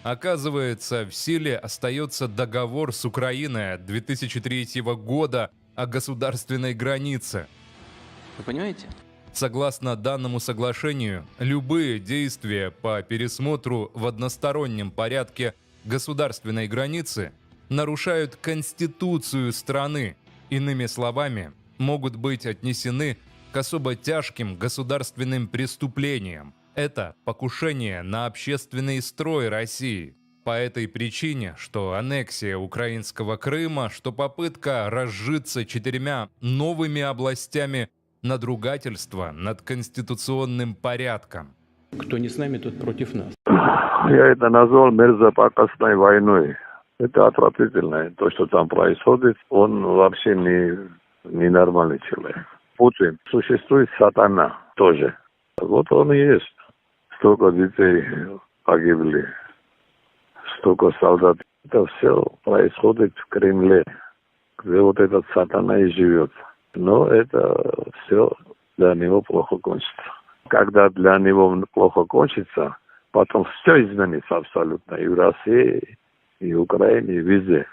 Оказывается, в силе остается договор с Украиной от 2003 года о государственной границе. Вы понимаете? Согласно данному соглашению, любые действия по пересмотру в одностороннем порядке государственной границы нарушают Конституцию страны. Иными словами, могут быть отнесены к особо тяжким государственным преступлениям. Это покушение на общественный строй России. По этой причине, что аннексия украинского Крыма, что попытка разжиться 4 новыми областями, надругательство над конституционным порядком. Кто не с нами, тот против нас. Я это назвал мерзопакостной войной. Это отвратительно. То, что там происходит, он вообще не нормальный человек. Путин. Существует сатана тоже. Вот он и есть. Столько детей погибли, столько солдат. Это все происходит в Кремле, где вот этот сатана и живет. Но это все для него плохо кончится. Когда для него плохо кончится, потом все изменится абсолютно. И в России, и в Украине, и везде.